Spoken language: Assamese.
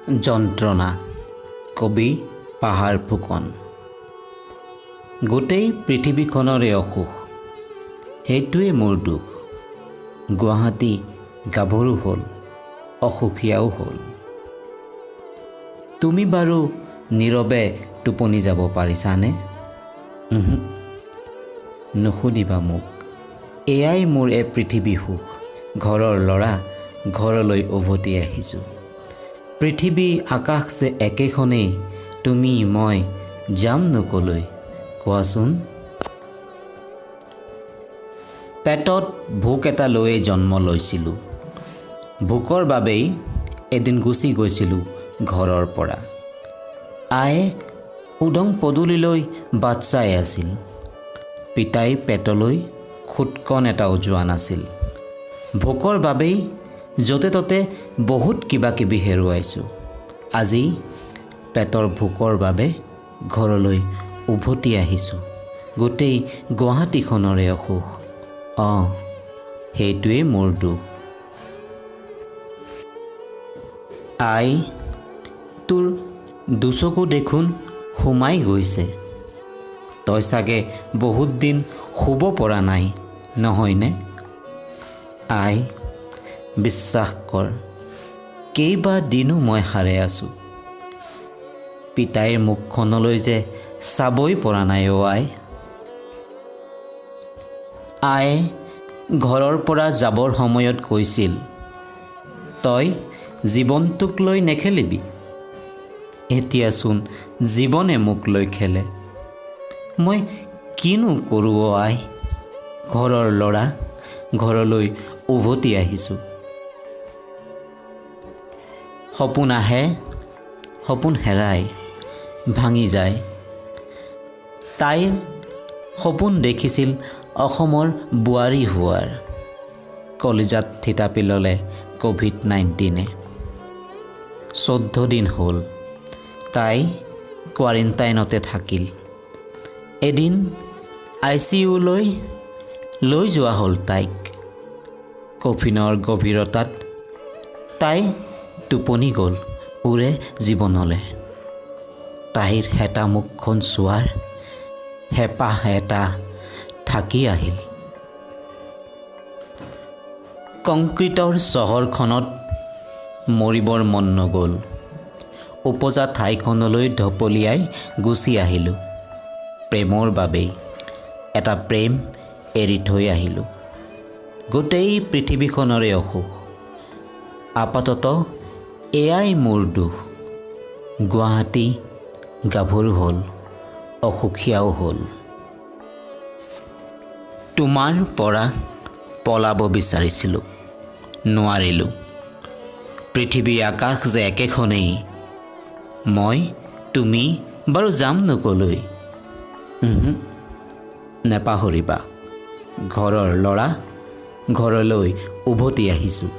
যন্ত্ৰণা কবি পাহাৰ ফুকন। গোটেই পৃথিৱীখনৰে অসুখ, সেইটোৱে মোৰ দুখ। গুৱাহাটী গাভৰু হ'ল, অসুখীয়াও হ'ল। তুমি বাৰু নীৰৱে টোপনি যাব পাৰিছানে? নুসুধিবা মোক, এয়াই মোৰ পৃথিৱী সুখ। ঘৰৰ ল'ৰা ঘৰলৈ উভতি আহিছোঁ। পৃথিৱী আকাশ যে একেখনেই, তুমি মই যামনো ক'লৈ কোৱাচোন? পেটত ভোক এটা লৈয়ে জন্ম লৈছিলোঁ। ভোকৰ বাবেই এদিন গুচি গৈছিলোঁ ঘৰৰ পৰা। আয়ে উদং পদূলিলৈ বাট চাই আছিল। পিতাই পেটলৈ খুটকণ এটাও যোৱা নাছিল। ভোকৰ বাবেই য'তে ত'তে বহুত কিবা কিবি হেৰুৱাইছোঁ। আজি পেটৰ ভোকৰ বাবে ঘৰলৈ উভতি আহিছোঁ। গোটেই গুৱাহাটীখনৰে অসুখ, সেইটোৱে মোৰ দুখ। আই, তোৰ দুচকু দেখোন সোমাই গৈছে। তই চাগে বহুত দিন শুব পৰা নাই, নহয়নে? আই, বিশ্বাস কৰ, কেইবাদিনো মই সাৰে আছোঁ। পিতাইৰ মুখখনলৈ যে চাবই পৰা নাই আই। আয়ে ঘৰৰ পৰা যাবৰ সময়ত কৈছিল, তই জীৱনটোক লৈ নেখেলিবি। এতিয়াচোন জীৱনে মোক লৈ খেলে। মই কিনো কৰোঁ আই? ঘৰৰ ল'ৰা ঘৰলৈ উভতি আহিছোঁ। সপোন আহে, সপোন হেৰাই, ভাঙি যায়। তাইৰ সপোন দেখিছিল অসমৰ বোৱাৰী হোৱাৰ। কলিজাত থিতাপি ল'লে ক'ভিড-19। 14 দিন হ'ল তাই কোৱাৰেণ্টাইনতে থাকিল। এদিন ICUলৈ লৈ যোৱা হ'ল তাইক। কফিনৰ গভীৰতাত তাই টোপনি গ'ল উৰে জীৱনলে। তাইৰ হেতা মুখখন চোৱাৰ হেঁপাহ এটা থাকি আহিল। কংক্ৰিটৰ চহৰখনত মৰিবৰ মন নগ'ল। উপজা ঠাইখনলৈ ঢপলিয়াই গুচি আহিলোঁ। প্ৰেমৰ বাবেই এটা প্ৰেম এৰি থৈ আহিলোঁ। গোটেই পৃথিৱীখনৰে অসুখ, আপাততঃ এয়াই মোৰ দুখ। গুৱাহাটী গাভৰু হ'ল, অসুখীয়াও হ'ল। তোমাৰ পৰা পলাব বিচাৰিছিলোঁ, নোৱাৰিলোঁ। পৃথিৱী আকাশ যে একেখনেই, মই তুমি বাৰু যামনো ক'লৈ? নেপাহৰিবা, ঘৰৰ ল'ৰা ঘৰলৈ উভতি আহিছোঁ।